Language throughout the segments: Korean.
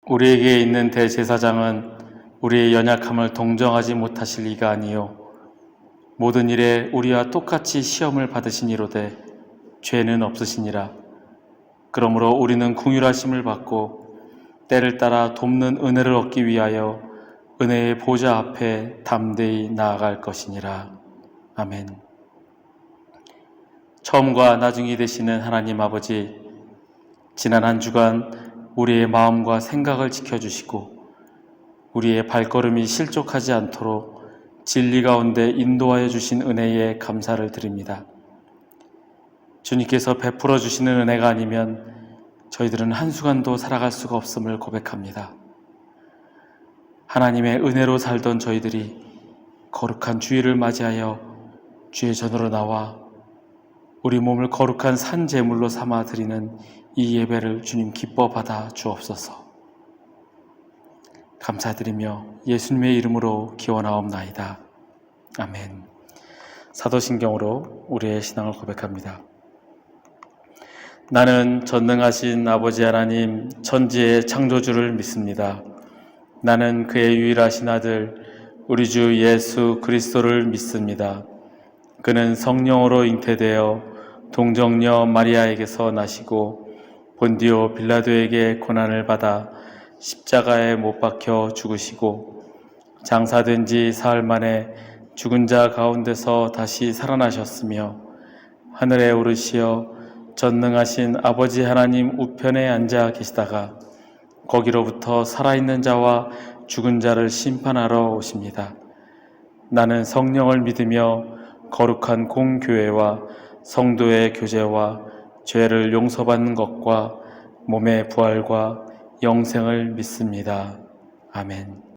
우리에게 있는 대제사장은 우리의 연약함을 동정하지 못하실 이가 아니요 모든 일에 우리와 똑같이 시험을 받으시니로되 죄는 없으시니라. 그러므로 우리는 긍휼하심을 받고 때를 따라 돕는 은혜를 얻기 위하여 은혜의 보좌 앞에 담대히 나아갈 것이니라. 아멘. 처음과 나중이 되시는 하나님 아버지, 지난 한 주간 우리의 마음과 생각을 지켜주시고 우리의 발걸음이 실족하지 않도록 진리 가운데 인도하여 주신 은혜에 감사를 드립니다. 주님께서 베풀어 주시는 은혜가 아니면 저희들은 한순간도 살아갈 수가 없음을 고백합니다. 하나님의 은혜로 살던 저희들이 거룩한 주일을 맞이하여 주의 전으로 나와 우리 몸을 거룩한 산 제물로 삼아 드리는 이 예배를 주님 기뻐 받아 주옵소서. 감사드리며 예수님의 이름으로 기원하옵나이다. 아멘. 사도신경으로 우리의 신앙을 고백합니다. 나는 전능하신 아버지 하나님 천지의 창조주를 믿습니다. 나는 그의 유일하신 아들 우리 주 예수 그리스도를 믿습니다. 그는 성령으로 잉태되어 동정녀 마리아에게서 나시고 본디오 빌라도에게 고난을 받아 십자가에 못 박혀 죽으시고 장사된 지 사흘 만에 죽은 자 가운데서 다시 살아나셨으며 하늘에 오르시어 전능하신 아버지 하나님 우편에 앉아 계시다가 거기로부터 살아있는 자와 죽은 자를 심판하러 오십니다. 나는 성령을 믿으며 거룩한 공교회와 성도의 교제와 죄를 용서받는 것과 몸의 부활과 영생을 믿습니다. 아멘.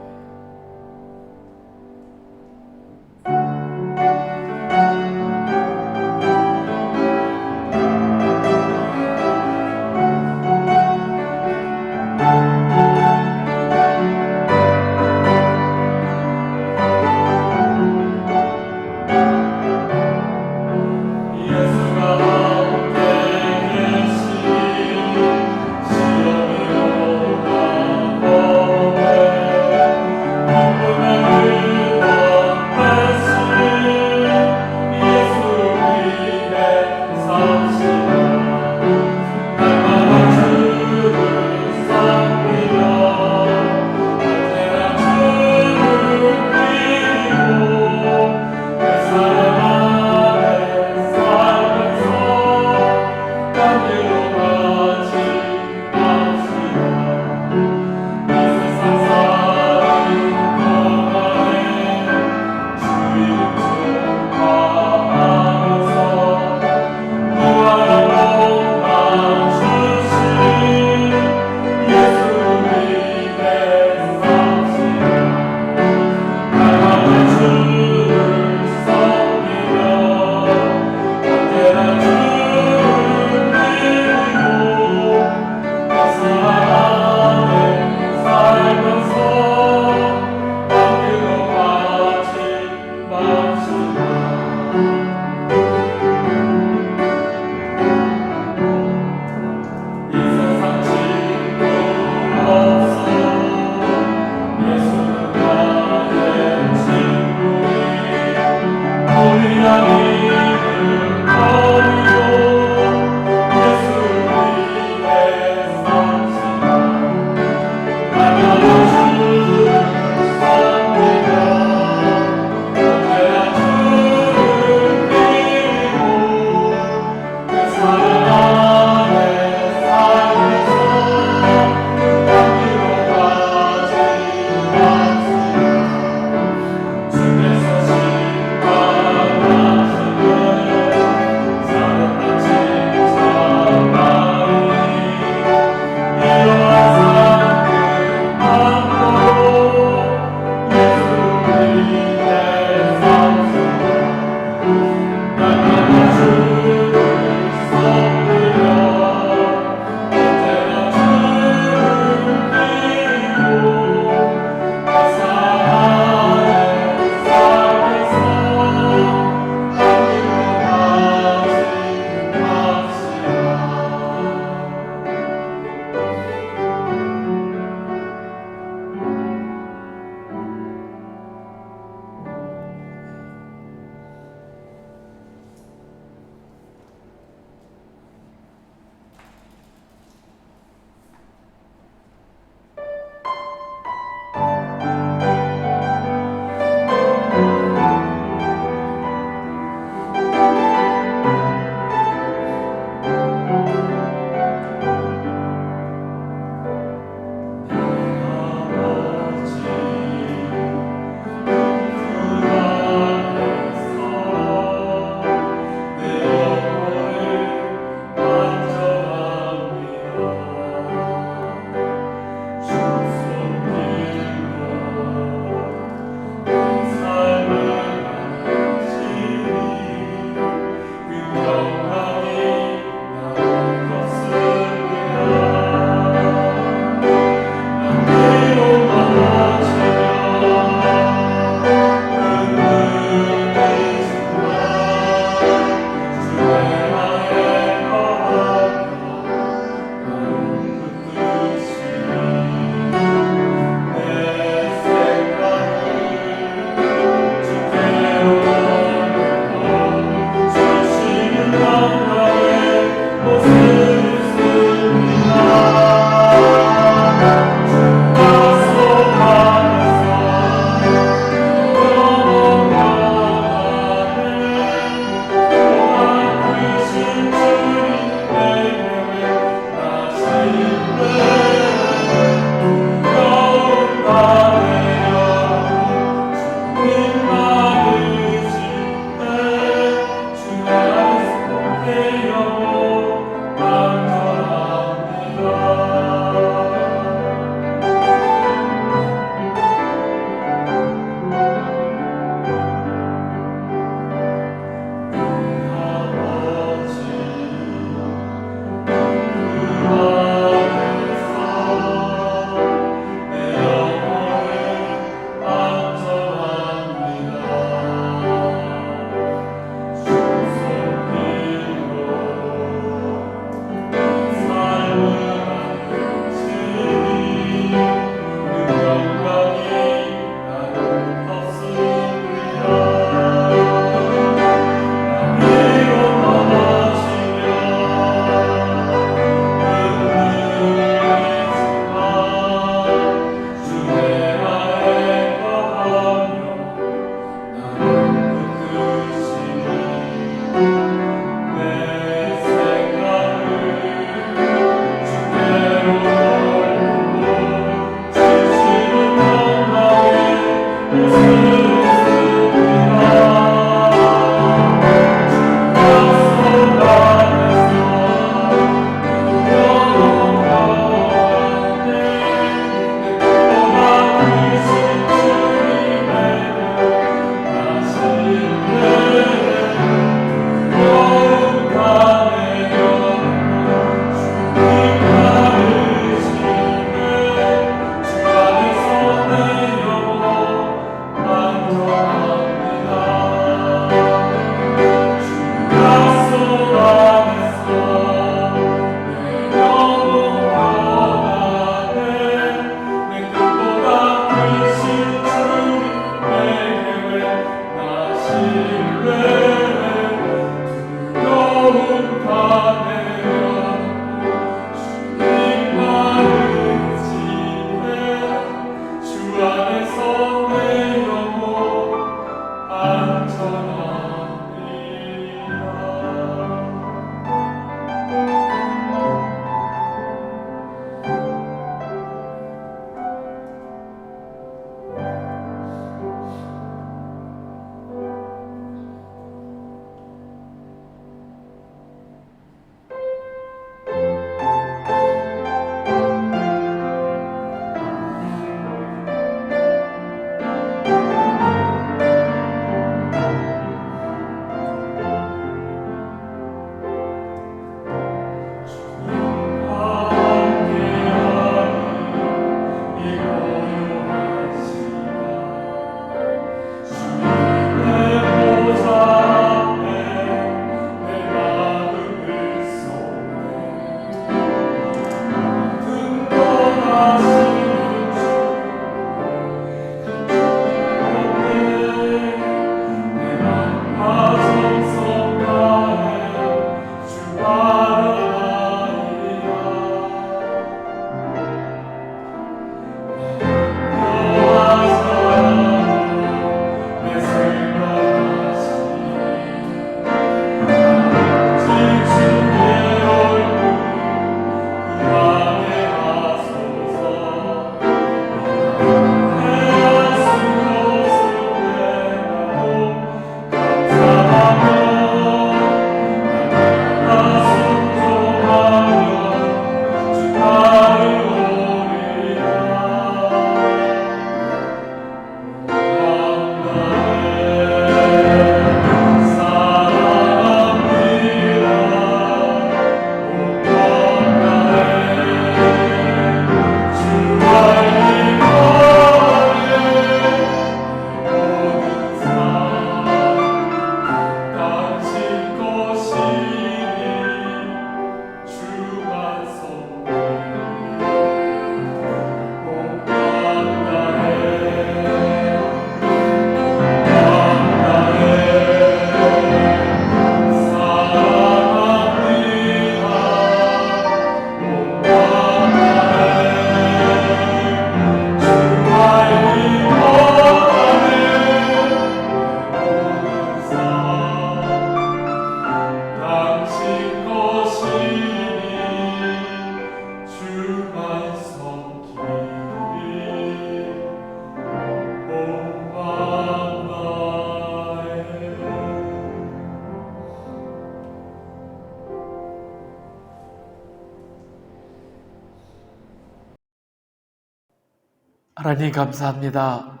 하나님 감사합니다.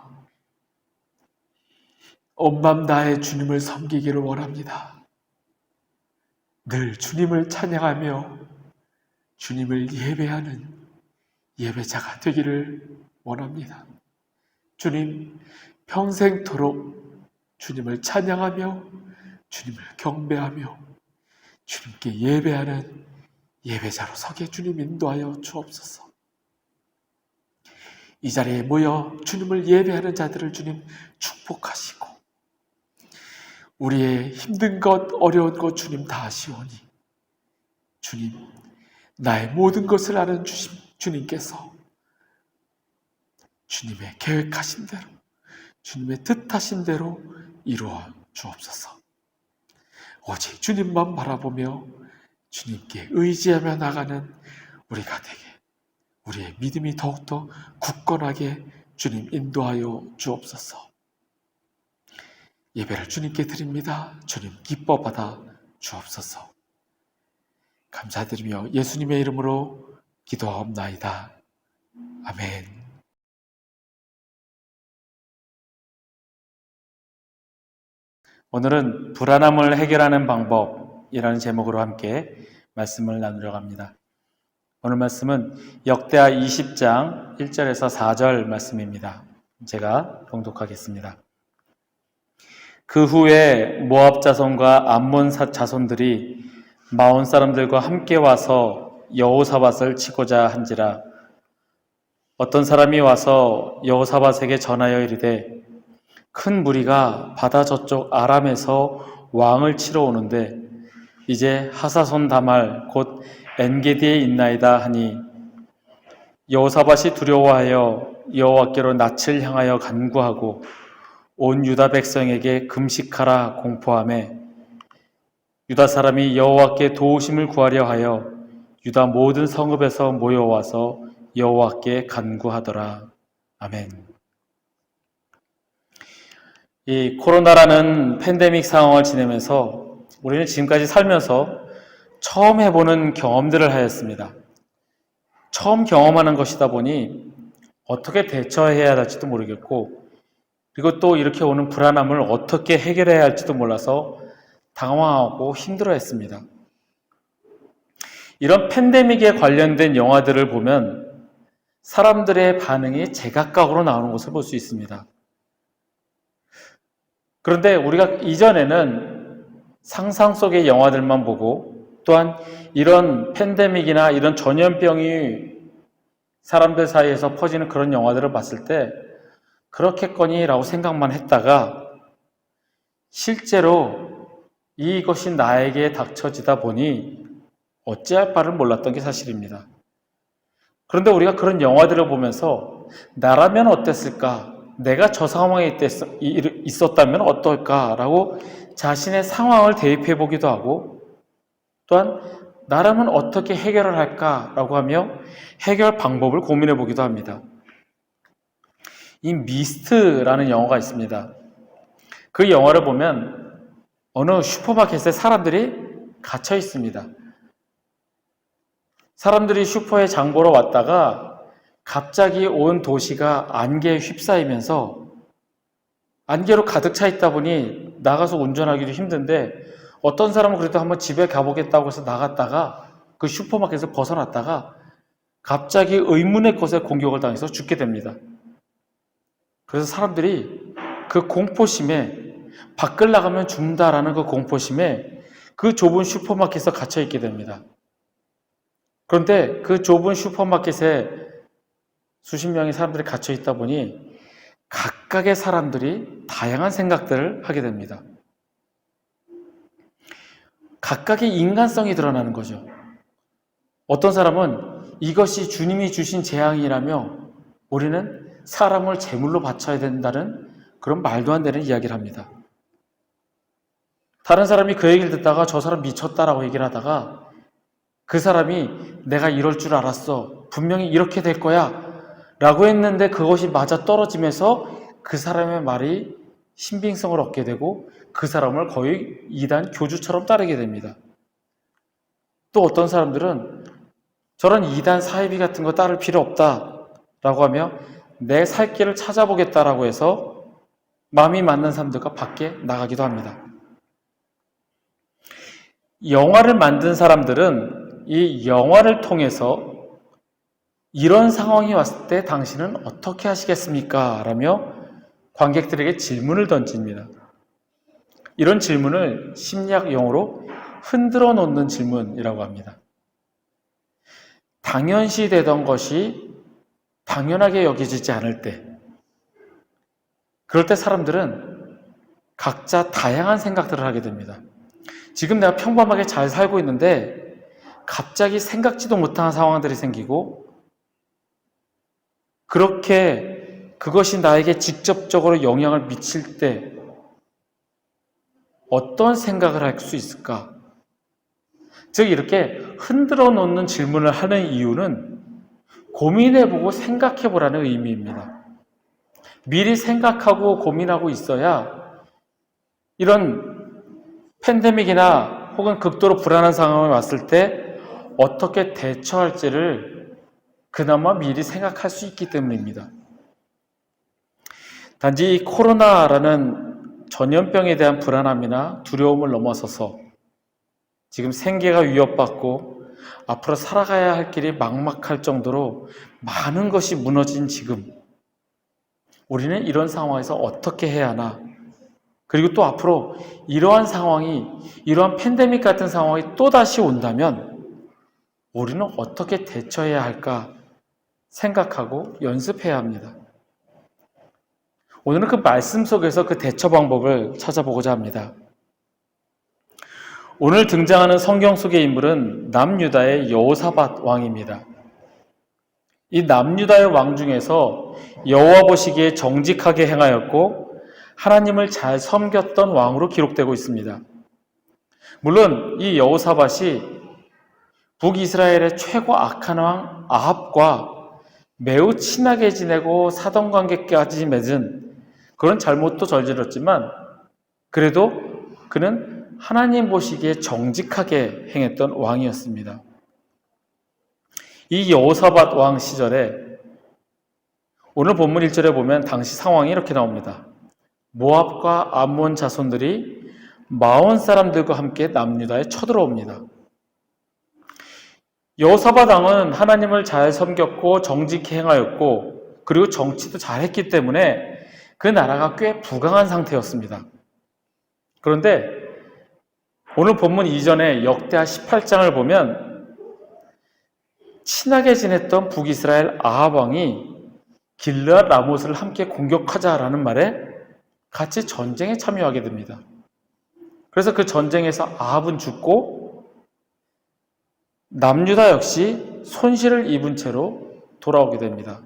온 맘 다해 주님을 섬기기를 원합니다. 늘 주님을 찬양하며 주님을 예배하는 예배자가 되기를 원합니다. 주님, 평생토록 주님을 찬양하며 주님을 경배하며 주님께 예배하는 예배자로 서게 주님 인도하여 주옵소서. 이 자리에 모여 주님을 예배하는 자들을 주님 축복하시고 우리의 힘든 것, 어려운 것 주님 다 아시오니 주님, 나의 모든 것을 아는 주님께서 주님의 계획하신 대로, 주님의 뜻하신 대로 이루어 주옵소서. 오직 주님만 바라보며 주님께 의지하며 나가는 우리가 되게, 우리의 믿음이 더욱더 굳건하게 주님 인도하여 주옵소서. 예배를 주님께 드립니다. 주님 기뻐 받아 주옵소서. 감사드리며 예수님의 이름으로 기도하옵나이다. 아멘. 오늘은 불안함을 해결하는 방법이라는 제목으로 함께 말씀을 나누려고 합니다. 오늘 말씀은 역대하 20장 1절에서 4절 말씀입니다. 제가 봉독하겠습니다. 그 후에 모압 자손과 암몬 자손들이 마온 사람들과 함께 와서 여호사밧을 치고자 한지라. 어떤 사람이 와서 여호사밧에게 전하여 이르되 큰 무리가 바다 저쪽 아람에서 왕을 치러 오는데 이제 하사손 다말 곧 엔게디에 있나이다 하니 여호사밧이 두려워하여 여호와께로 낯을 향하여 간구하고 온 유다 백성에게 금식하라 공포하매 유다 사람이 여호와께 도우심을 구하려 하여 유다 모든 성읍에서 모여와서 여호와께 간구하더라. 아멘. 이 코로나라는 팬데믹 상황을 지내면서 우리는 지금까지 살면서 처음 해보는 경험들을 하였습니다. 처음 경험하는 것이다 보니 어떻게 대처해야 할지도 모르겠고 그리고 또 이렇게 오는 불안함을 어떻게 해결해야 할지도 몰라서 당황하고 힘들어했습니다. 이런 팬데믹에 관련된 영화들을 보면 사람들의 반응이 제각각으로 나오는 것을 볼 수 있습니다. 그런데 우리가 이전에는 상상 속의 영화들만 보고 또한 이런 팬데믹이나 이런 전염병이 사람들 사이에서 퍼지는 그런 영화들을 봤을 때 그렇겠거니라고 생각만 했다가 실제로 이것이 나에게 닥쳐지다 보니 어찌할 바를 몰랐던 게 사실입니다. 그런데 우리가 그런 영화들을 보면서 나라면 어땠을까? 내가 저 상황에 있었다면 어떨까라고 자신의 상황을 대입해 보기도 하고 또한 나라면 어떻게 해결을 할까라고 하며 해결 방법을 고민해 보기도 합니다. 이 미스트라는 영화가 있습니다. 그 영화를 보면 어느 슈퍼마켓에 사람들이 갇혀 있습니다. 사람들이 슈퍼에 장 보러 왔다가 갑자기 온 도시가 안개에 휩싸이면서 안개로 가득 차 있다 보니 나가서 운전하기도 힘든데 어떤 사람은 그래도 한번 집에 가보겠다고 해서 나갔다가 그 슈퍼마켓에서 벗어났다가 갑자기 의문의 것에 공격을 당해서 죽게 됩니다. 그래서 사람들이 그 공포심에 밖을 나가면 죽는다라는 그 공포심에 그 좁은 슈퍼마켓에서 갇혀 있게 됩니다. 그런데 그 좁은 슈퍼마켓에 수십 명의 사람들이 갇혀 있다 보니 각각의 사람들이 다양한 생각들을 하게 됩니다. 각각의 인간성이 드러나는 거죠. 어떤 사람은 이것이 주님이 주신 재앙이라며 우리는 사람을 제물로 바쳐야 된다는 그런 말도 안 되는 이야기를 합니다. 다른 사람이 그 얘기를 듣다가 저 사람 미쳤다라고 얘기를 하다가 그 사람이 내가 이럴 줄 알았어. 분명히 이렇게 될 거야. 라고 했는데 그것이 맞아 떨어지면서 그 사람의 말이 신빙성을 얻게 되고 그 사람을 거의 이단 교주처럼 따르게 됩니다. 또 어떤 사람들은 저런 이단 사이비 같은 거 따를 필요 없다라고 하며 내 살 길을 찾아보겠다라고 해서 마음이 맞는 사람들과 밖에 나가기도 합니다. 영화를 만든 사람들은 이 영화를 통해서 이런 상황이 왔을 때 당신은 어떻게 하시겠습니까? 라며 관객들에게 질문을 던집니다. 이런 질문을 심리학 용어로 흔들어 놓는 질문이라고 합니다. 당연시 되던 것이 당연하게 여겨지지 않을 때, 그럴 때 사람들은 각자 다양한 생각들을 하게 됩니다. 지금 내가 평범하게 잘 살고 있는데 갑자기 생각지도 못한 상황들이 생기고, 그렇게 그것이 나에게 직접적으로 영향을 미칠 때 어떤 생각을 할 수 있을까? 즉 이렇게 흔들어 놓는 질문을 하는 이유는 고민해보고 생각해보라는 의미입니다. 미리 생각하고 고민하고 있어야 이런 팬데믹이나 혹은 극도로 불안한 상황이 왔을 때 어떻게 대처할지를 그나마 미리 생각할 수 있기 때문입니다. 단지 이 코로나라는 전염병에 대한 불안함이나 두려움을 넘어서서 지금 생계가 위협받고 앞으로 살아가야 할 길이 막막할 정도로 많은 것이 무너진 지금, 우리는 이런 상황에서 어떻게 해야 하나? 그리고 또 앞으로 이러한 상황이, 이러한 팬데믹 같은 상황이 또다시 온다면 우리는 어떻게 대처해야 할까 생각하고 연습해야 합니다. 오늘은 그 말씀 속에서 그 대처 방법을 찾아보고자 합니다. 오늘 등장하는 성경 속의 인물은 남유다의 여호사밧 왕입니다. 이 남유다의 왕 중에서 여호와 보시기에 정직하게 행하였고 하나님을 잘 섬겼던 왕으로 기록되고 있습니다. 물론 이 여호사밧이 북이스라엘의 최고 악한 왕 아합과 매우 친하게 지내고 사돈관계까지 맺은 그런 잘못도 저질렀지만, 그래도 그는 하나님 보시기에 정직하게 행했던 왕이었습니다. 이 여호사밧 왕 시절에 오늘 본문 1절에 보면 당시 상황이 이렇게 나옵니다. 모압과 암몬 자손들이 마온 사람들과 함께 남유다에 쳐들어옵니다. 여호사밧 왕은 하나님을 잘 섬겼고 정직히 행하였고 그리고 정치도 잘했기 때문에 그 나라가 꽤 부강한 상태였습니다. 그런데 오늘 본문 이전에 역대하 18장을 보면 친하게 지냈던 북이스라엘 아합 왕이 길르앗 라못을 함께 공격하자라는 말에 같이 전쟁에 참여하게 됩니다. 그래서 그 전쟁에서 아합은 죽고 남유다 역시 손실을 입은 채로 돌아오게 됩니다.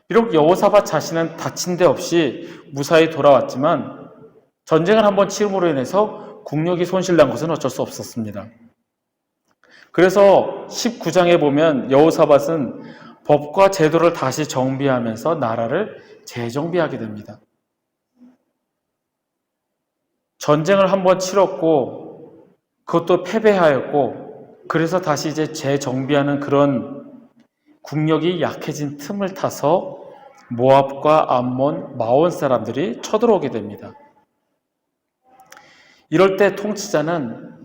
비록 여호사밧 자신은 다친 데 없이 무사히 돌아왔지만 전쟁을 한번 치름으로 인해서 국력이 손실난 것은 어쩔 수 없었습니다. 그래서 19장에 보면 여호사밧은 법과 제도를 다시 정비하면서 나라를 재정비하게 됩니다. 전쟁을 한번 치렀고 그것도 패배하였고 그래서 다시 이제 재정비하는 그런 국력이 약해진 틈을 타서 모압과 암몬, 마온 사람들이 쳐들어오게 됩니다. 이럴 때 통치자는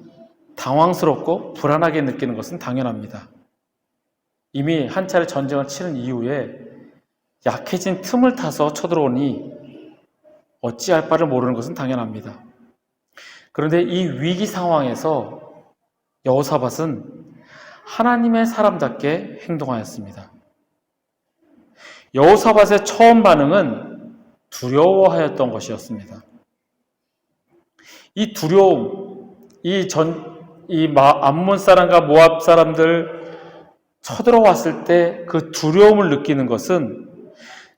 당황스럽고 불안하게 느끼는 것은 당연합니다. 이미 한 차례 전쟁을 치른 이후에 약해진 틈을 타서 쳐들어오니 어찌할 바를 모르는 것은 당연합니다. 그런데 이 위기 상황에서 여호사밧은 하나님의 사람답게 행동하였습니다. 여호사밧의 처음 반응은 두려워하였던 것이었습니다. 이 두려움, 암몬 사람과 모압 사람들 쳐들어왔을 때 그 두려움을 느끼는 것은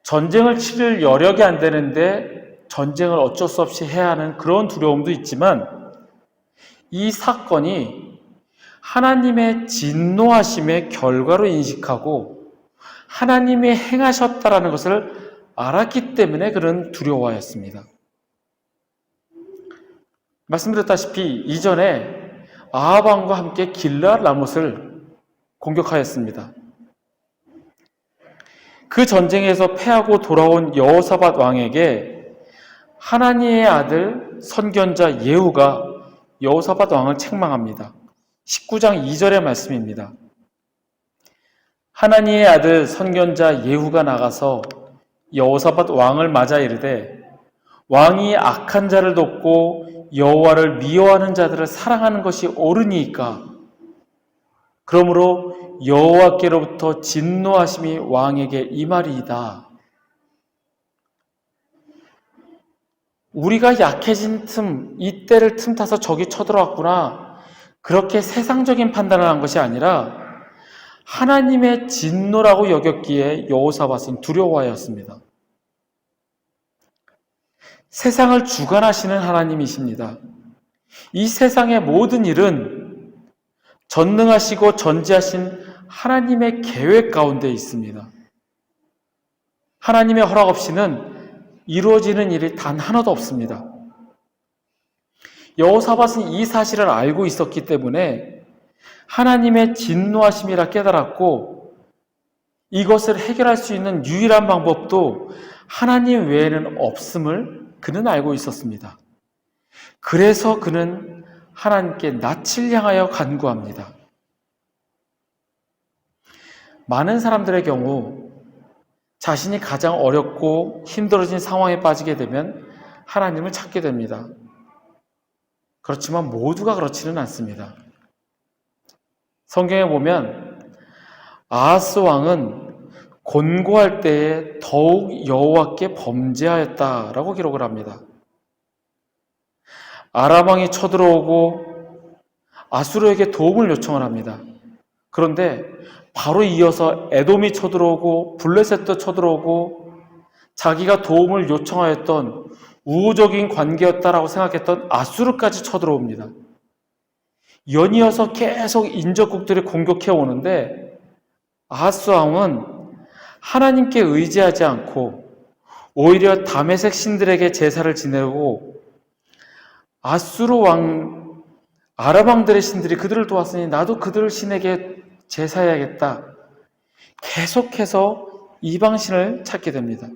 전쟁을 치를 여력이 안 되는데 전쟁을 어쩔 수 없이 해야 하는 그런 두려움도 있지만, 이 사건이 하나님의 진노하심의 결과로 인식하고 하나님이 행하셨다라는 것을 알았기 때문에 그런 두려워하였습니다. 말씀드렸다시피 이전에 아합 왕과 함께 길르앗 라못을 공격하였습니다. 그 전쟁에서 패하고 돌아온 여호사밧 왕에게 하나니의 아들 선견자 예후가 여호사밧 왕을 책망합니다. 19장 2절의 말씀입니다. 하나니의 아들 선견자 예후가 나가서 여호사밧 왕을 맞아 이르되 왕이 악한 자를 돕고 여호와를 미워하는 자들을 사랑하는 것이 옳으니이까 그러므로 여호와께로부터 진노하심이 왕에게 임하리이다. 우리가 약해진 이때를 틈타서 적이 쳐들어왔구나, 그렇게 세상적인 판단을 한 것이 아니라 하나님의 진노라고 여겼기에 여호사밧은 두려워하였습니다. 세상을 주관하시는 하나님이십니다. 이 세상의 모든 일은 전능하시고 전지하신 하나님의 계획 가운데 있습니다. 하나님의 허락 없이는 이루어지는 일이 단 하나도 없습니다. 여호사밧은 이 사실을 알고 있었기 때문에 하나님의 진노하심이라 깨달았고 이것을 해결할 수 있는 유일한 방법도 하나님 외에는 없음을 그는 알고 있었습니다. 그래서 그는 하나님께 낯을 향하여 간구합니다. 많은 사람들의 경우 자신이 가장 어렵고 힘들어진 상황에 빠지게 되면 하나님을 찾게 됩니다. 그렇지만 모두가 그렇지는 않습니다. 성경에 보면 아하스 왕은 곤고할 때에 더욱 여호와께 범죄하였다라고 기록을 합니다. 아람 왕이 쳐들어오고 아수르에게 도움을 요청을 합니다. 그런데 바로 이어서 에돔이 쳐들어오고 블레셋도 쳐들어오고 자기가 도움을 요청하였던 우호적인 관계였다라고 생각했던 아수르까지 쳐들어옵니다. 연이어서 계속 인접국들이 공격해 오는데 아하스 왕은 하나님께 의지하지 않고 오히려 다메섹 신들에게 제사를 지내고 아수르 왕, 아람 왕들의 신들이 그들을 도왔으니 나도 그들 신에게 제사해야겠다. 계속해서 이방신을 찾게 됩니다.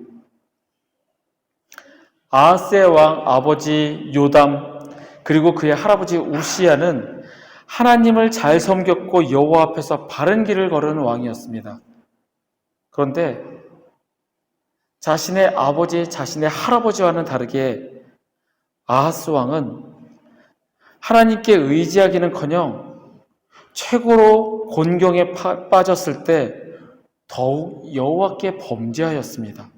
아하스의 왕 아버지 요담 그리고 그의 할아버지 우시야는 하나님을 잘 섬겼고 여호와 앞에서 바른 길을 걸은 왕이었습니다. 그런데 자신의 아버지, 자신의 할아버지와는 다르게 아하스 왕은 하나님께 의지하기는커녕 최고로 곤경에 빠졌을 때 더욱 여호와께 범죄하였습니다.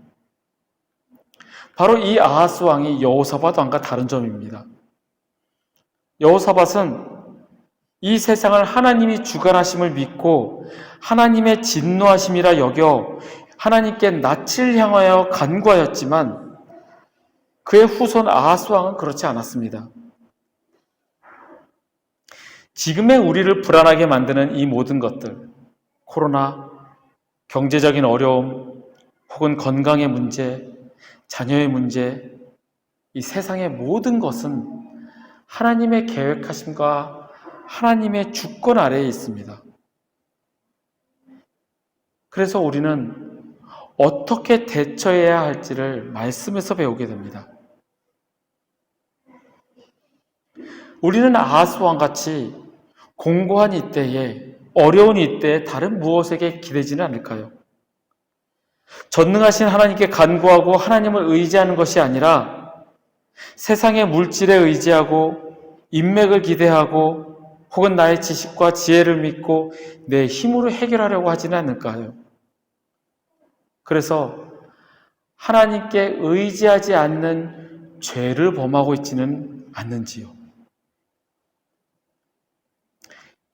바로 이 아하스 왕이 여호사밧 왕과 다른 점입니다. 여호사밧은 이 세상을 하나님이 주관하심을 믿고 하나님의 진노하심이라 여겨 하나님께 낯을 향하여 간구하였지만 그의 후손 아하스 왕은 그렇지 않았습니다. 지금의 우리를 불안하게 만드는 이 모든 것들, 코로나, 경제적인 어려움, 혹은 건강의 문제, 자녀의 문제, 이 세상의 모든 것은 하나님의 계획하심과 하나님의 주권 아래에 있습니다. 그래서 우리는 어떻게 대처해야 할지를 말씀에서 배우게 됩니다. 우리는 아하스 왕같이 공고한 이때에, 어려운 이때에 다른 무엇에게 기대지는 않을까요? 전능하신 하나님께 간구하고 하나님을 의지하는 것이 아니라 세상의 물질에 의지하고 인맥을 기대하고 혹은 나의 지식과 지혜를 믿고 내 힘으로 해결하려고 하지는 않을까요? 그래서 하나님께 의지하지 않는 죄를 범하고 있지는 않는지요?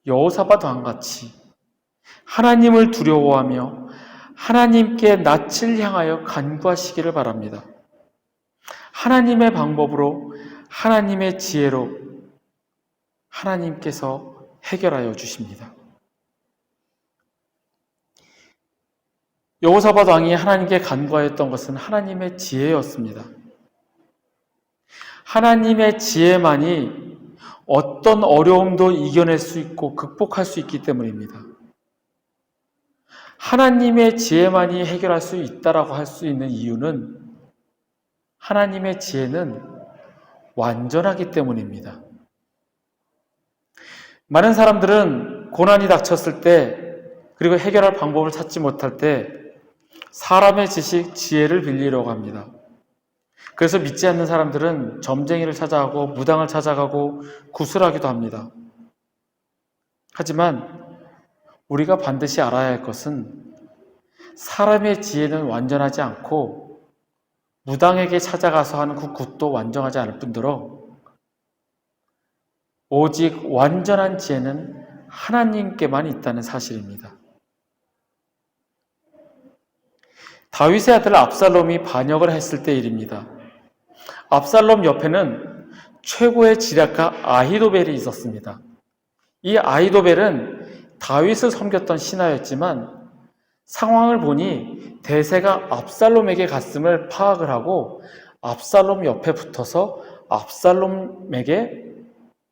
여호사밧 왕같이 하나님을 두려워하며 하나님께 낯을 향하여 간구하시기를 바랍니다. 하나님의 방법으로, 하나님의 지혜로 하나님께서 해결하여 주십니다. 여호사밧 왕이 하나님께 간구하였던 것은 하나님의 지혜였습니다. 하나님의 지혜만이 어떤 어려움도 이겨낼 수 있고 극복할 수 있기 때문입니다. 하나님의 지혜만이 해결할 수 있다라고 할 수 있는 이유는 하나님의 지혜는 완전하기 때문입니다. 많은 사람들은 고난이 닥쳤을 때, 그리고 해결할 방법을 찾지 못할 때 사람의 지식, 지혜를 빌리려고 합니다. 그래서 믿지 않는 사람들은 점쟁이를 찾아가고 무당을 찾아가고 구슬하기도 합니다. 하지만 우리가 반드시 알아야 할 것은 사람의 지혜는 완전하지 않고 무당에게 찾아가서 하는 그 굿도 완전하지 않을 뿐더러 오직 완전한 지혜는 하나님께만 있다는 사실입니다. 다윗의 아들 압살롬이 반역을 했을 때 일입니다. 압살롬 옆에는 최고의 지략가 아히도벨이 있었습니다. 이 아히도벨은 다윗을 섬겼던 신하였지만 상황을 보니 대세가 압살롬에게 갔음을 파악을 하고 압살롬 옆에 붙어서 압살롬에게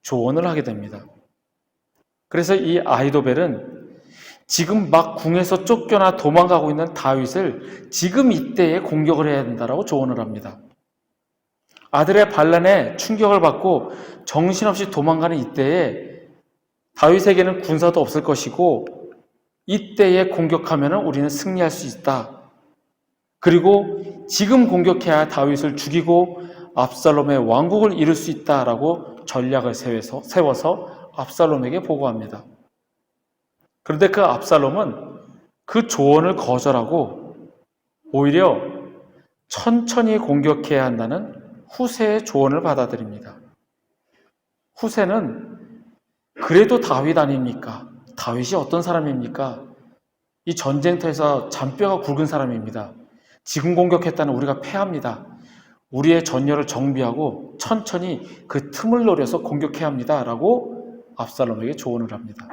조언을 하게 됩니다. 그래서 이 아히도벨은 지금 막 궁에서 쫓겨나 도망가고 있는 다윗을 지금 이때에 공격을 해야 된다라고 조언을 합니다. 아들의 반란에 충격을 받고 정신없이 도망가는 이때에 다윗에게는 군사도 없을 것이고 이때에 공격하면 우리는 승리할 수 있다. 그리고 지금 공격해야 할 다윗을 죽이고 압살롬의 왕국을 이룰 수 있다라고 전략을 세워서 압살롬에게 보고합니다. 그런데 그 압살롬은 그 조언을 거절하고 오히려 천천히 공격해야 한다는 후세의 조언을 받아들입니다. 후세는 그래도 다윗 아닙니까? 다윗이 어떤 사람입니까? 이 전쟁터에서 잔뼈가 굵은 사람입니다. 지금 공격했다는 우리가 패합니다. 우리의 전열을 정비하고 천천히 그 틈을 노려서 공격해야 합니다. 라고 압살롬에게 조언을 합니다.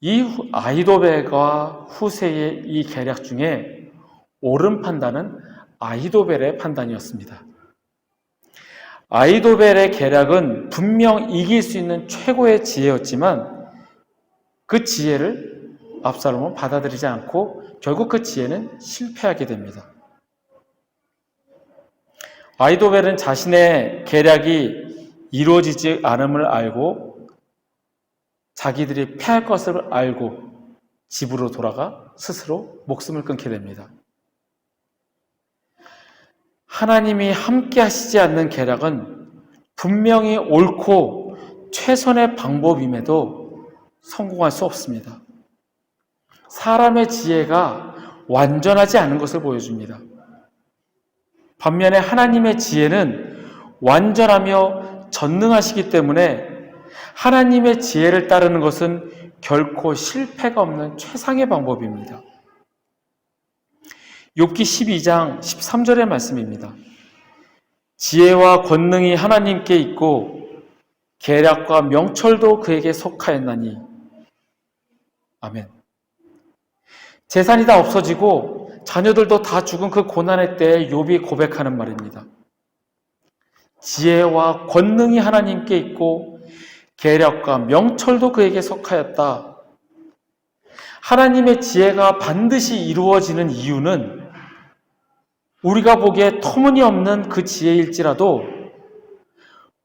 이 아히도벨과 후세의 이 계략 중에 옳은 판단은 아히도벨의 판단이었습니다. 아히도벨의 계략은 분명 이길 수 있는 최고의 지혜였지만 그 지혜를 압살롬은 받아들이지 않고 결국 그 지혜는 실패하게 됩니다. 아히도벨은 자신의 계략이 이루어지지 않음을 알고 자기들이 패할 것을 알고 집으로 돌아가 스스로 목숨을 끊게 됩니다. 하나님이 함께 하시지 않는 계략은 분명히 옳고 최선의 방법임에도 성공할 수 없습니다. 사람의 지혜가 완전하지 않은 것을 보여줍니다. 반면에 하나님의 지혜는 완전하며 전능하시기 때문에 하나님의 지혜를 따르는 것은 결코 실패가 없는 최상의 방법입니다. 욥기 12장 13절의 말씀입니다. 지혜와 권능이 하나님께 있고 계략과 명철도 그에게 속하였나니. 아멘. 재산이 다 없어지고 자녀들도 다 죽은 그 고난의 때에 욥이 고백하는 말입니다. 지혜와 권능이 하나님께 있고 계략과 명철도 그에게 속하였다. 하나님의 지혜가 반드시 이루어지는 이유는 우리가 보기에 터무니없는 그 지혜일지라도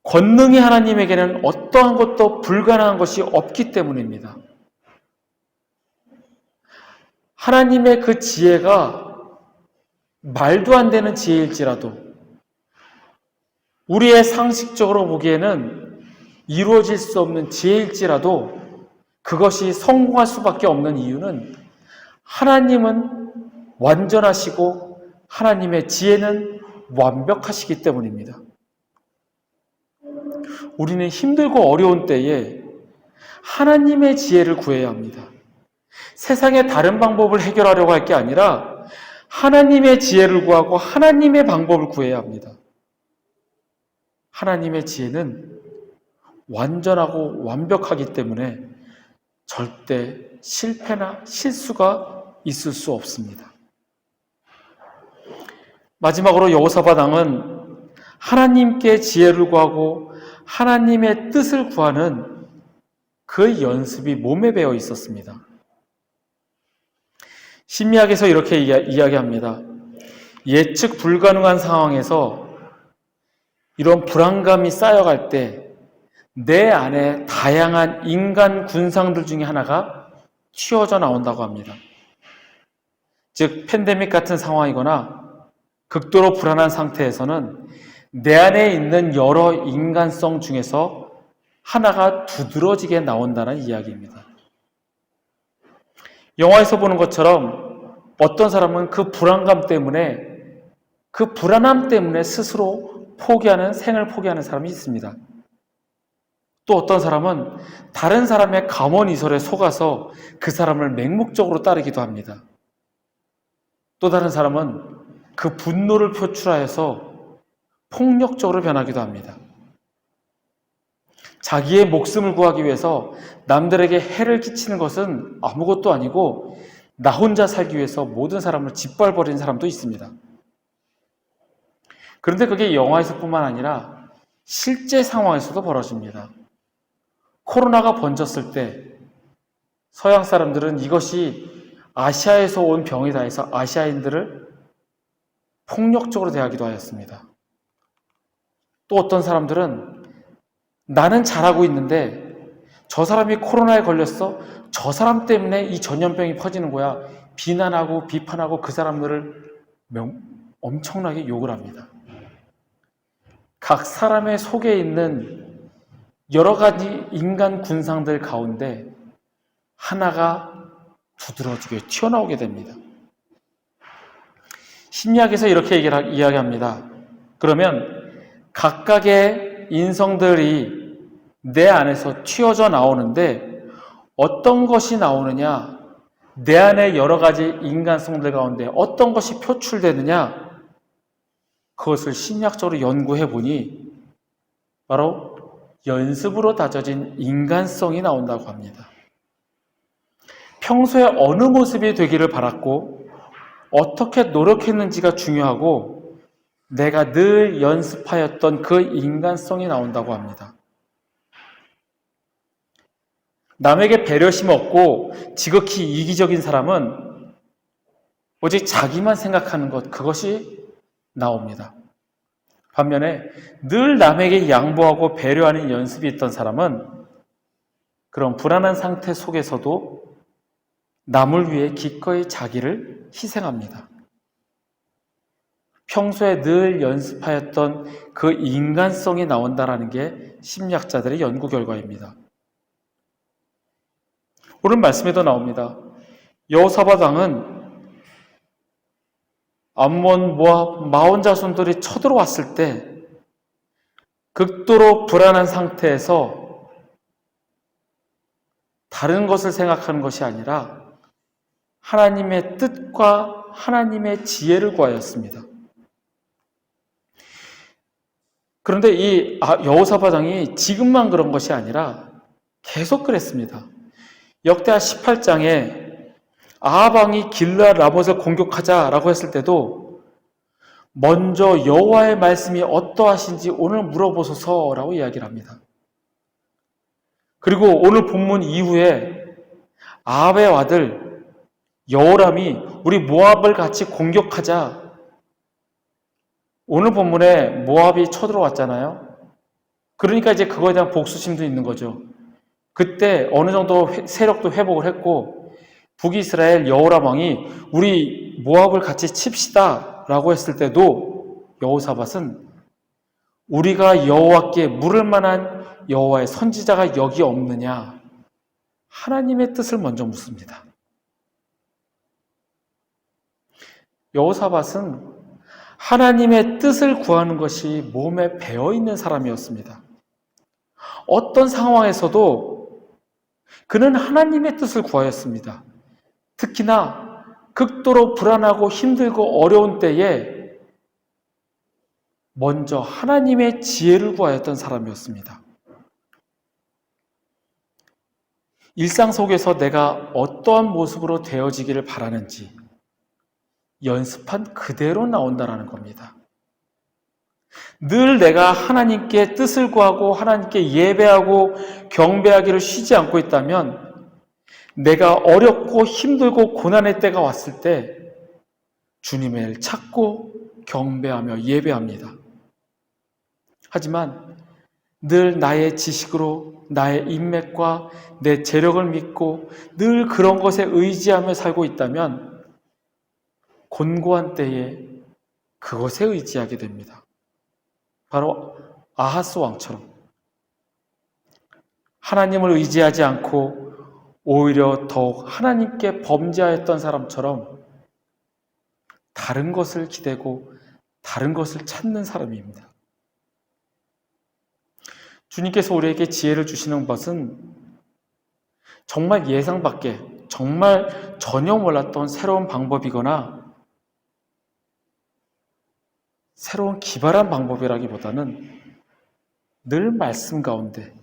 권능이 하나님에게는 어떠한 것도 불가능한 것이 없기 때문입니다. 하나님의 그 지혜가 말도 안 되는 지혜일지라도 우리의 상식적으로 보기에는 이루어질 수 없는 지혜일지라도 그것이 성공할 수밖에 없는 이유는 하나님은 완전하시고 하나님의 지혜는 완벽하시기 때문입니다. 우리는 힘들고 어려운 때에 하나님의 지혜를 구해야 합니다. 세상의 다른 방법을 해결하려고 할 게 아니라 하나님의 지혜를 구하고 하나님의 방법을 구해야 합니다. 하나님의 지혜는 완전하고 완벽하기 때문에 절대 실패나 실수가 있을 수 없습니다. 마지막으로 여호사밧 왕은 하나님께 지혜를 구하고 하나님의 뜻을 구하는 그 연습이 몸에 배어 있었습니다. 심리학에서 이렇게 이야기합니다. 예측 불가능한 상황에서 이런 불안감이 쌓여갈 때 내 안에 다양한 인간 군상들 중에 하나가 튀어져 나온다고 합니다. 즉 팬데믹 같은 상황이거나 극도로 불안한 상태에서는 내 안에 있는 여러 인간성 중에서 하나가 두드러지게 나온다는 이야기입니다. 영화에서 보는 것처럼 어떤 사람은 그 불안감 때문에, 그 불안함 때문에 스스로 생을 포기하는 사람이 있습니다. 또 어떤 사람은 다른 사람의 감언이설에 속아서 그 사람을 맹목적으로 따르기도 합니다. 또 다른 사람은 그 분노를 표출하여서 폭력적으로 변하기도 합니다. 자기의 목숨을 구하기 위해서 남들에게 해를 끼치는 것은 아무것도 아니고 나 혼자 살기 위해서 모든 사람을 짓밟아버리는 사람도 있습니다. 그런데 그게 영화에서뿐만 아니라 실제 상황에서도 벌어집니다. 코로나가 번졌을 때 서양 사람들은 이것이 아시아에서 온 병이다 해서 아시아인들을 폭력적으로 대하기도 하였습니다. 또 어떤 사람들은 나는 잘하고 있는데 저 사람이 코로나에 걸렸어? 저 사람 때문에 이 전염병이 퍼지는 거야. 비난하고 비판하고 그 사람들을 엄청나게 욕을 합니다. 각 사람의 속에 있는 여러 가지 인간 군상들 가운데 하나가 두드러지게 튀어나오게 됩니다. 심리학에서 이렇게 이야기합니다. 그러면 각각의 인성들이 내 안에서 튀어져 나오는데 어떤 것이 나오느냐, 내 안에 여러 가지 인간성들 가운데 어떤 것이 표출되느냐, 그것을 심리학적으로 연구해 보니 바로 연습으로 다져진 인간성이 나온다고 합니다. 평소에 어느 모습이 되기를 바랐고 어떻게 노력했는지가 중요하고 내가 늘 연습하였던 그 인간성이 나온다고 합니다. 남에게 배려심 없고 지극히 이기적인 사람은 오직 자기만 생각하는 것, 그것이 나옵니다. 반면에 늘 남에게 양보하고 배려하는 연습이 있던 사람은 그런 불안한 상태 속에서도 남을 위해 기꺼이 자기를 희생합니다. 평소에 늘 연습하였던 그 인간성이 나온다는 게 심리학자들의 연구 결과입니다. 오늘 말씀에도 나옵니다. 여호사밧 왕은 암몬, 모압, 마온 자손들이 쳐들어왔을 때 극도로 불안한 상태에서 다른 것을 생각하는 것이 아니라 하나님의 뜻과 하나님의 지혜를 구하였습니다. 그런데 이 여호사밧 왕이 지금만 그런 것이 아니라 계속 그랬습니다. 역대하 18장에 아합 왕이 길르앗 라못을 공격하자라고 했을 때도 먼저 여호와의 말씀이 어떠하신지 오늘 물어보소서라고 이야기를 합니다. 그리고 오늘 본문 이후에 아합의 아들 여호람이 우리 모압을 같이 공격하자. 오늘 본문에 모압이 쳐들어왔잖아요. 그러니까 이제 그거에 대한 복수심도 있는 거죠. 그때 어느 정도 세력도 회복을 했고 북이스라엘 여호람 왕이 우리 모압을 같이 칩시다 라고 했을 때도 여호사밧은 우리가 여호와께 물을 만한 여호와의 선지자가 여기 없느냐, 하나님의 뜻을 먼저 묻습니다. 여호사밧은 하나님의 뜻을 구하는 것이 몸에 배어있는 사람이었습니다. 어떤 상황에서도 그는 하나님의 뜻을 구하였습니다. 특히나 극도로 불안하고 힘들고 어려운 때에 먼저 하나님의 지혜를 구하였던 사람이었습니다. 일상 속에서 내가 어떠한 모습으로 되어지기를 바라는지 연습한 그대로 나온다는 겁니다. 늘 내가 하나님께 뜻을 구하고 하나님께 예배하고 경배하기를 쉬지 않고 있다면 내가 어렵고 힘들고 고난의 때가 왔을 때 주님을 찾고 경배하며 예배합니다. 하지만 늘 나의 지식으로 나의 인맥과 내 재력을 믿고 늘 그런 것에 의지하며 살고 있다면 곤고한 때에 그것에 의지하게 됩니다. 바로 아하스 왕처럼 하나님을 의지하지 않고 오히려 더욱 하나님께 범죄하였던 사람처럼 다른 것을 기대고 다른 것을 찾는 사람입니다. 주님께서 우리에게 지혜를 주시는 것은 정말 예상 밖에, 정말 전혀 몰랐던 새로운 방법이거나 새로운 기발한 방법이라기보다는 늘 말씀 가운데,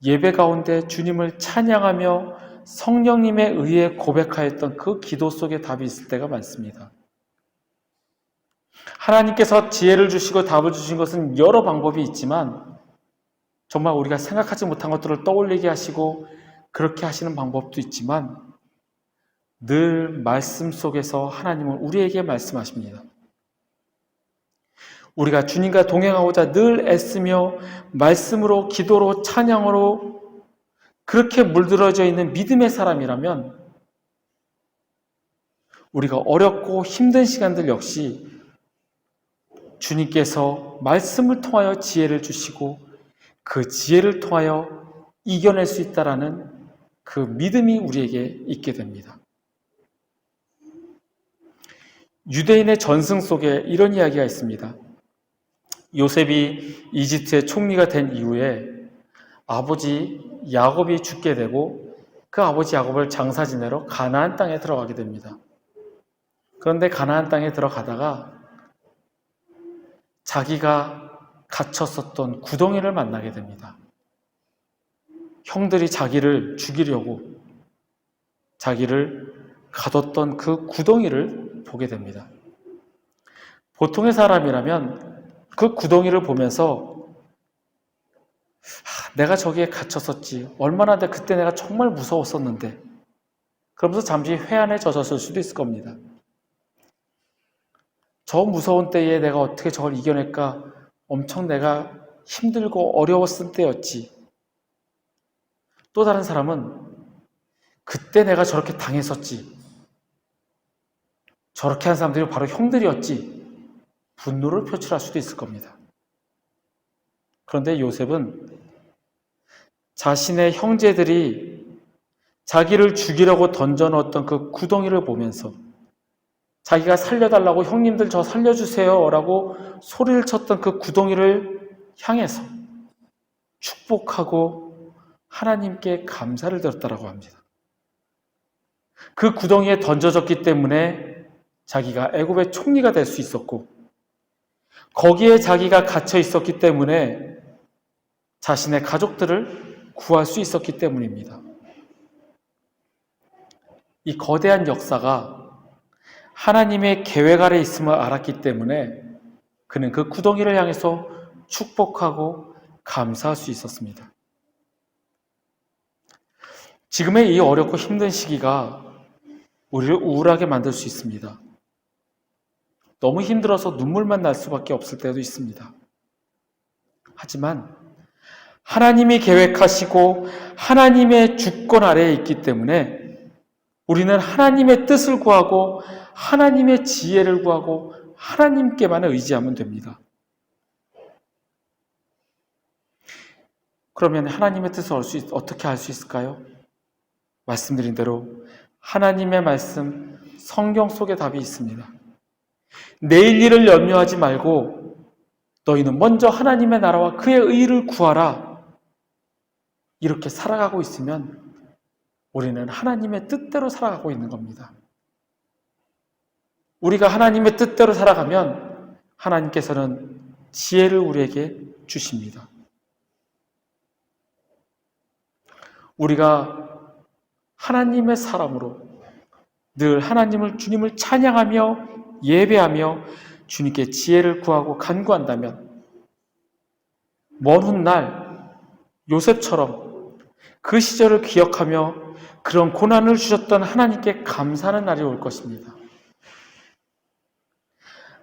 예배 가운데 주님을 찬양하며 성령님에 의해 고백하였던 그 기도 속에 답이 있을 때가 많습니다. 하나님께서 지혜를 주시고 답을 주신 것은 여러 방법이 있지만 정말 우리가 생각하지 못한 것들을 떠올리게 하시고 그렇게 하시는 방법도 있지만 늘 말씀 속에서 하나님은 우리에게 말씀하십니다. 우리가 주님과 동행하고자 늘 애쓰며 말씀으로, 기도로, 찬양으로 그렇게 물들어져 있는 믿음의 사람이라면 우리가 어렵고 힘든 시간들 역시 주님께서 말씀을 통하여 지혜를 주시고 그 지혜를 통하여 이겨낼 수 있다라는 그 믿음이 우리에게 있게 됩니다. 유대인의 전승 속에 이런 이야기가 있습니다. 요셉이 이집트의 총리가 된 이후에 아버지 야곱이 죽게 되고 그 아버지 야곱을 장사 지내러 가나안 땅에 들어가게 됩니다. 그런데 가나안 땅에 들어가다가 자기가 갇혔었던 구덩이를 만나게 됩니다. 형들이 자기를 죽이려고 자기를 가뒀던 그 구덩이를 보게 됩니다. 보통의 사람이라면 그 구덩이를 보면서 내가 저기에 갇혔었지. 얼마나 그때 내가 정말 무서웠었는데. 그러면서 잠시 회한에 젖었을 수도 있을 겁니다. 저 무서운 때에 내가 어떻게 저걸 이겨낼까? 엄청 내가 힘들고 어려웠을 때였지. 또 다른 사람은 그때 내가 저렇게 당했었지. 저렇게 한 사람들이 바로 형들이었지. 분노를 표출할 수도 있을 겁니다. 그런데 요셉은 자신의 형제들이 자기를 죽이려고 던져놓았던 그 구덩이를 보면서 자기가 살려달라고 형님들 저 살려주세요 라고 소리를 쳤던 그 구덩이를 향해서 축복하고 하나님께 감사를 드렸다라고 합니다. 그 구덩이에 던져졌기 때문에 자기가 애굽의 총리가 될 수 있었고 거기에 자기가 갇혀 있었기 때문에 자신의 가족들을 구할 수 있었기 때문입니다. 이 거대한 역사가 하나님의 계획 아래 있음을 알았기 때문에 그는 그 구덩이를 향해서 축복하고 감사할 수 있었습니다. 지금의 이 어렵고 힘든 시기가 우리를 우울하게 만들 수 있습니다. 너무 힘들어서 눈물만 날 수밖에 없을 때도 있습니다. 하지만 하나님이 계획하시고 하나님의 주권 아래에 있기 때문에 우리는 하나님의 뜻을 구하고 하나님의 지혜를 구하고 하나님께만 의지하면 됩니다. 그러면 하나님의 뜻을 어떻게 알 수 있을까요? 말씀드린 대로 하나님의 말씀, 성경 속에 답이 있습니다. 내일 일을 염려하지 말고 너희는 먼저 하나님의 나라와 그의 의를 구하라. 이렇게 살아가고 있으면 우리는 하나님의 뜻대로 살아가고 있는 겁니다. 우리가 하나님의 뜻대로 살아가면 하나님께서는 지혜를 우리에게 주십니다. 우리가 하나님의 사람으로 늘 하나님을, 주님을 찬양하며 예배하며 주님께 지혜를 구하고 간구한다면 먼 훗날 요셉처럼 그 시절을 기억하며 그런 고난을 주셨던 하나님께 감사하는 날이 올 것입니다.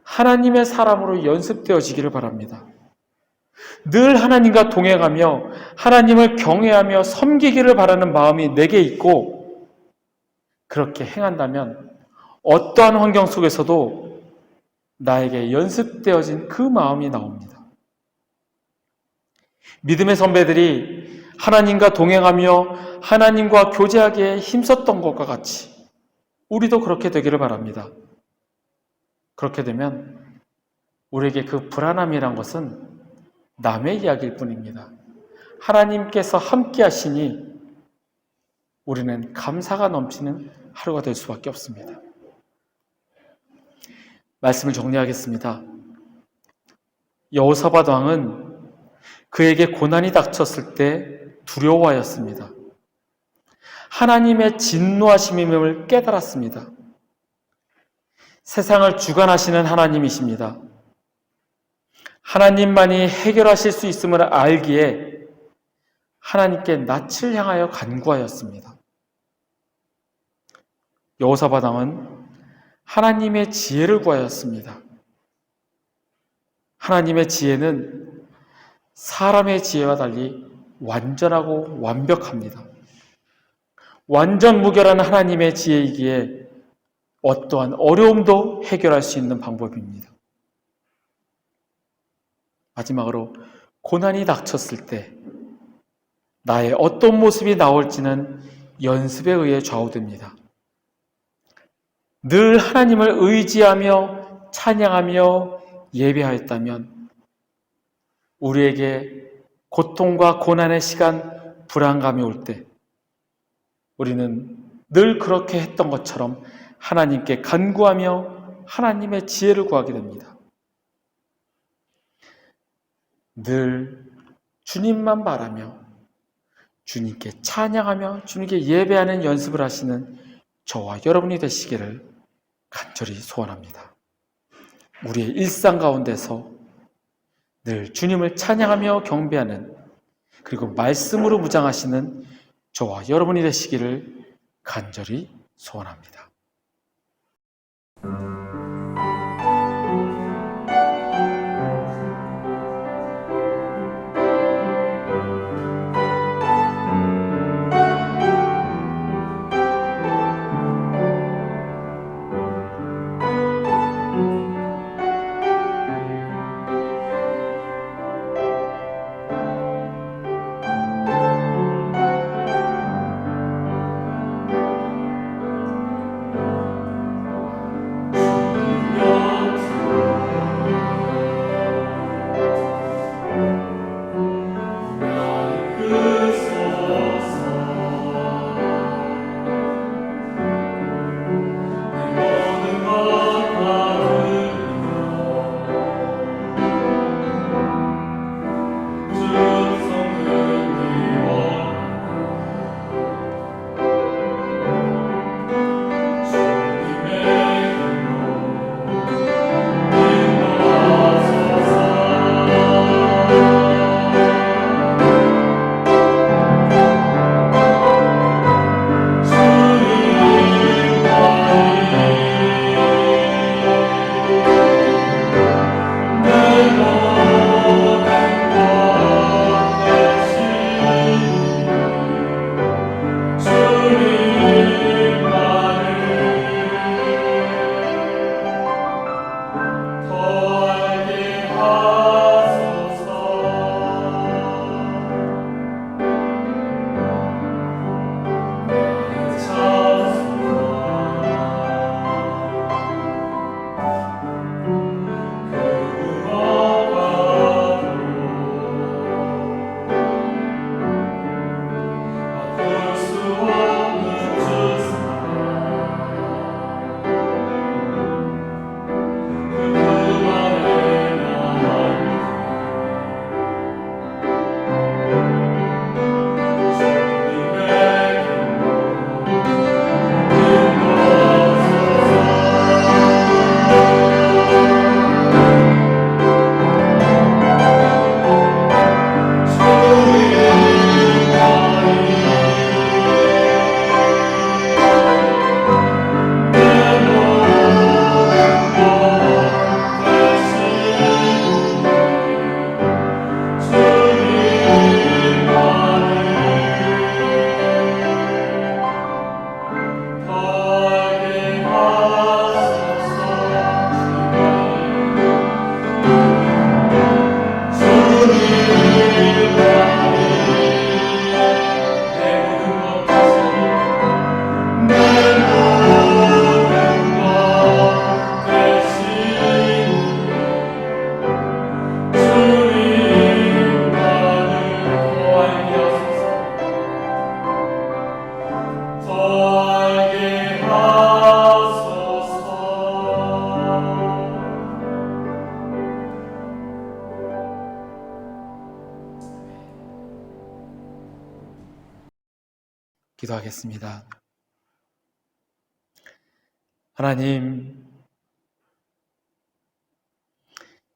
하나님의 사람으로 연습되어지기를 바랍니다. 늘 하나님과 동행하며 하나님을 경외하며 섬기기를 바라는 마음이 내게 있고, 그렇게 행한다면 어떠한 환경 속에서도 나에게 연습되어진 그 마음이 나옵니다. 믿음의 선배들이 하나님과 동행하며 하나님과 교제하기에 힘썼던 것과 같이 우리도 그렇게 되기를 바랍니다. 그렇게 되면 우리에게 그 불안함이란 것은 남의 이야기일 뿐입니다. 하나님께서 함께 하시니 우리는 감사가 넘치는 하루가 될 수밖에 없습니다. 말씀을 정리하겠습니다. 여호사밧 왕은 그에게 고난이 닥쳤을 때 두려워하였습니다. 하나님의 진노하심임을 깨달았습니다. 세상을 주관하시는 하나님이십니다. 하나님만이 해결하실 수 있음을 알기에 하나님께 낯을 향하여 간구하였습니다. 여호사밧 왕은 하나님의 지혜를 구하였습니다. 하나님의 지혜는 사람의 지혜와 달리 완전하고 완벽합니다. 완전 무결한 하나님의 지혜이기에 어떠한 어려움도 해결할 수 있는 방법입니다. 마지막으로 고난이 닥쳤을 때 나의 어떤 모습이 나올지는 연습에 의해 좌우됩니다. 늘 하나님을 의지하며 찬양하며 예배하였다면 우리에게 고통과 고난의 시간, 불안감이 올 때 우리는 늘 그렇게 했던 것처럼 하나님께 간구하며 하나님의 지혜를 구하게 됩니다. 늘 주님만 바라며 주님께 찬양하며 주님께 예배하는 연습을 하시는 저와 여러분이 되시기를 간절히 소원합니다. 우리의 일상 가운데서 늘 주님을 찬양하며 경배하는, 그리고 말씀으로 무장하시는 저와 여러분이 되시기를 간절히 소원합니다. 기도하겠습니다. 하나님,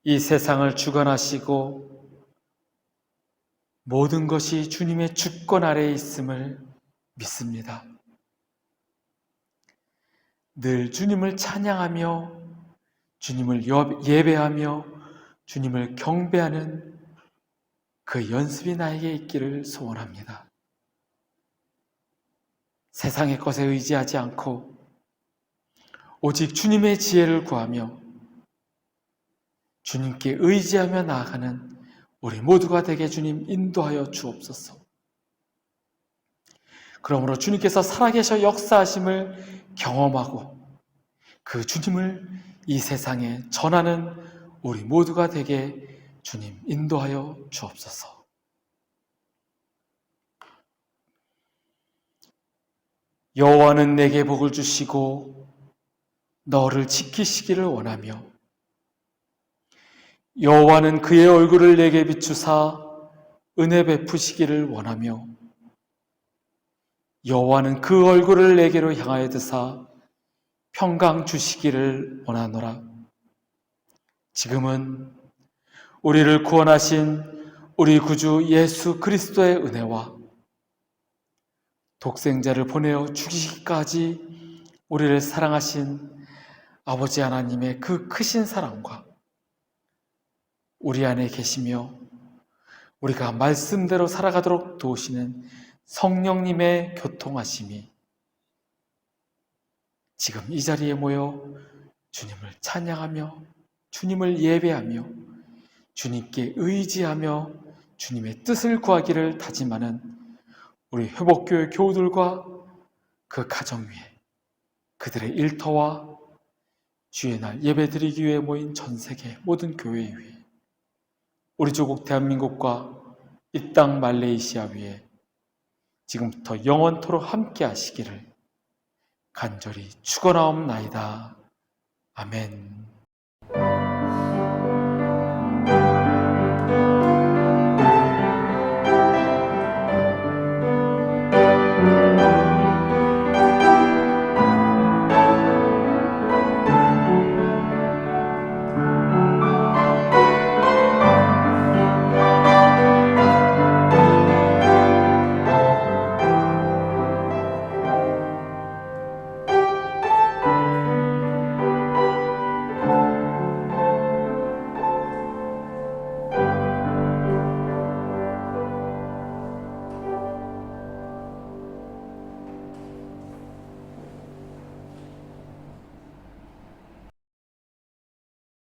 이 세상을 주관하시고 모든 것이 주님의 주권 아래에 있음을 믿습니다. 늘 주님을 찬양하며 주님을 예배하며 주님을 경배하는 그 연습이 나에게 있기를 소원합니다. 세상의 것에 의지하지 않고 오직 주님의 지혜를 구하며 주님께 의지하며 나아가는 우리 모두가 되게 주님 인도하여 주옵소서. 그러므로 주님께서 살아계셔 역사하심을 경험하고 그 주님을 이 세상에 전하는 우리 모두가 되게 주님 인도하여 주옵소서. 여호와는 내게 복을 주시고 너를 지키시기를 원하며 여호와는 그의 얼굴을 내게 비추사 은혜 베푸시기를 원하며 여호와는 그 얼굴을 내게로 향하여 드사 평강 주시기를 원하노라. 지금은 우리를 구원하신 우리 구주 예수 그리스도의 은혜와 독생자를 보내어 죽이시기까지 우리를 사랑하신 아버지 하나님의 그 크신 사랑과 우리 안에 계시며 우리가 말씀대로 살아가도록 도우시는 성령님의 교통하심이 지금 이 자리에 모여 주님을 찬양하며 주님을 예배하며 주님께 의지하며 주님의 뜻을 구하기를 다짐하는 우리 회복교회 교우들과 그 가정 위에 그들의 일터와 주의 날 예배드리기 위해 모인 전 세계 모든 교회 위에 우리 조국 대한민국과 이 땅 말레이시아 위에 지금부터 영원토록 함께 하시기를 간절히 축원하옵나이다. 아멘.